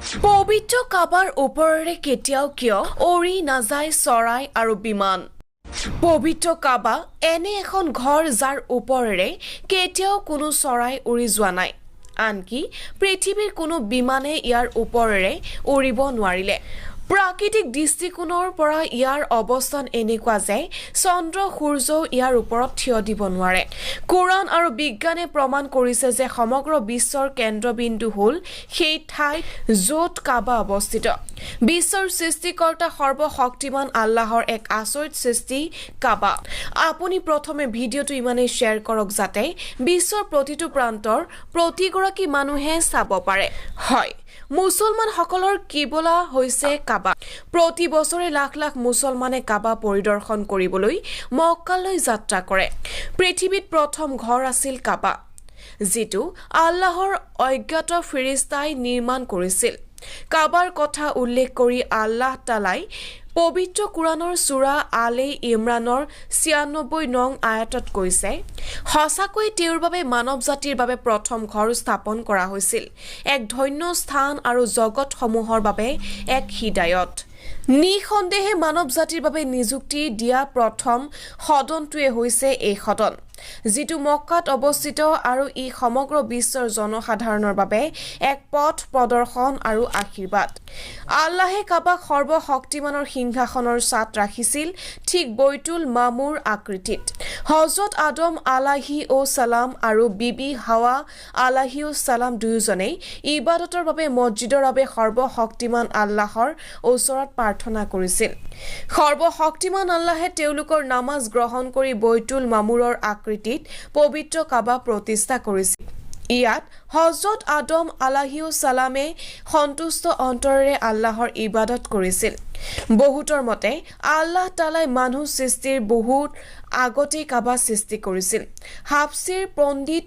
পবিত্ৰ কাবাৰ ওপৰেৰে কেতিয়াও কিয় উৰি নাযায় চৰাই আৰু বিমান। পবিত্ৰ কাবা এনে এখন ঘৰ যাৰ ওপৰেৰে কেতিয়াও কোনো চৰাই উৰি যোৱা নাই, আনকি পৃথিৱীৰ কোনো বিমানে ইয়াৰ ওপৰেৰে উৰিব নোৱাৰিলে। প্ৰাকৃতিক দৃষ্টিকোণৰ পৰা ইয়াৰ অৱস্থান এনেকুৱা যে চন্দ্ৰ সূৰ্যও ইয়াৰ ওপৰত থিয় দিব নোৱাৰে। কোৰাণ আৰু বিজ্ঞানে প্ৰমাণ কৰিছে যে সমগ্ৰ বিশ্বৰ কেন্দ্ৰবিন্দু হ'ল সেই ঠাই য'ত কাবা অৱস্থিত। বিশ্বৰ সৃষ্টিকৰ্তা সৰ্বশক্তিমান আল্লাহৰ এক আচৰিত সৃষ্টি কাবা। আপুনি প্ৰথমে ভিডিঅ'টো ইমানেই শ্বেয়াৰ কৰক যাতে বিশ্বৰ প্ৰতিটো প্ৰান্তৰ প্ৰতিগৰাকী মানুহে চাব পাৰে। হয়, মুছলমানসকলৰ কিবলা হৈছে কাবা। প্ৰতি বছৰে লাখ লাখ মুছলমানে কাবা পৰিদৰ্শন কৰিবলৈ মক্কালৈ যাত্ৰা কৰে। পৃথিৱীত প্ৰথম ঘৰ আছিল কাবা, যিটো আল্লাহৰ অজ্ঞাত ফিৰিস্তাই নিৰ্মাণ কৰিছিল। কাবাৰ কথা উল্লেখ কৰি আল্লাহ তালাই পবিত্ৰ কোৰাণৰ সূৰা আলে ইমৰানৰ ৯৬ নং আয়াতত কৈছে, সঁচাকৈ তেওঁৰ বাবে মানৱ জাতিৰ বাবে প্ৰথম ঘৰ স্থাপন কৰা হৈছিল, এক ধন্য স্থান আৰু জগতসমূহৰ বাবে এক হিদায়ত। নিঃসন্দেহে মানৱ জাতিৰ বাবে নিযুক্তি দিয়া প্ৰথম সদনটোৱে হৈছে এই সদন, যিটো মক্কাত অৱস্থিত আৰু ই সমগ্ৰ বিশ্বৰ জনসাধাৰণৰ বাবে এক পথ প্ৰদৰ্শন আৰু আশীৰ্বাদ। আল্লাহে কাবাক সৰ্বশক্তিমানৰ সিংহাসনৰ ছাত ৰাখিছিল ঠিক বৈতুল মামুৰ আকৃতিত। হজৰত আদম আলাইহিছসালাম আৰু বিবি হাৱা আলাইহিছসালাম দুয়োজনেই ইবাদতৰ বাবে মছজিদৰ বাবে সৰ্বশক্তিমান আল্লাহৰ ওচৰত প্ৰাৰ্থনা কৰিছিল। সৰ্বশক্তিমান আল্লাহে তেওঁলোকৰ নামাজ গ্ৰহণ কৰি বৈতুল মামুৰৰ আকৃতিত পবিত্ৰ কাবা প্ৰতিষ্ঠা কৰিছিল। ইয়াত হজৰত আদম আলাইহিছসালামে সন্তুষ্ট অন্তৰেৰে আল্লাহৰ ইবাদত কৰিছিল। বহুতৰ মতে আল্লাহ তালাই মানুহ সৃষ্টিৰ বহুত আগতেই কাবা সৃষ্টি কৰিছিল। হাফচিৰ পণ্ডিত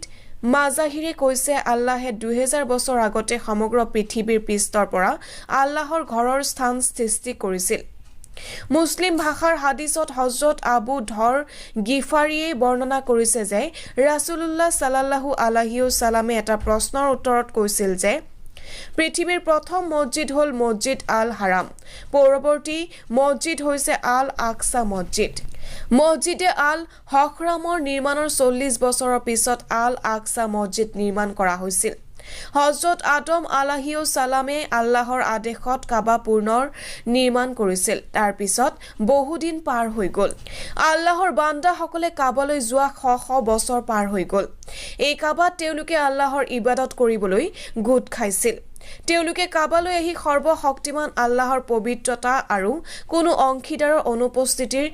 মাজাহিৰে কৈছে, আল্লাহে ২০০০ বছৰ আগতে সমগ্ৰ পৃথিৱীৰ পৃষ্ঠৰ পৰা আল্লাহৰ ঘৰৰ স্থান সৃষ্টি কৰিছিল। মুছলিম ভাষাৰ হাদিছত হজৰত আবু ধৰ গিফাৰীয়ে বৰ্ণনা কৰিছে যে ৰাছুলুল্লাহ সাল্লাল্লাহু আলাইহি ওয়াসাল্লামে এটা প্ৰশ্নৰ উত্তৰত কৈছিল যে পৃথিৱীৰ প্ৰথম মছজিদ হ'ল মছজিদ আল হাৰাম, পৰৱৰ্তী মছজিদ হৈছে আল আকছা মছজিদ। মছজিদে আল হখৰামৰ নিৰ্মাণৰ ৪০ বছৰৰ পিছত আল আকছা মছজিদ নিৰ্মাণ কৰা হৈছিল। হজৰত আদম আলাইহিছসালামে আল্লাহৰ আদেশত কাবা পুনৰ নিৰ্মাণ কৰিছিল। তাৰ পিছত বহুদিন পাৰ হৈ গ'ল। আল্লাহৰ বান্দাসকলে কাবালৈ যোৱা শ বছৰ পাৰ হৈ গ'ল। এই কাবাত তেওঁলোকে আল্লাহৰ ইবাদত কৰিবলৈ গোট খাইছিল। তেওঁলোকে কাবালৈ আহি সৰ্বশক্তিমান আল্লাহৰ পবিত্ৰতা আৰু কোনো অংশীদাৰৰ অনুপস্থিতিৰ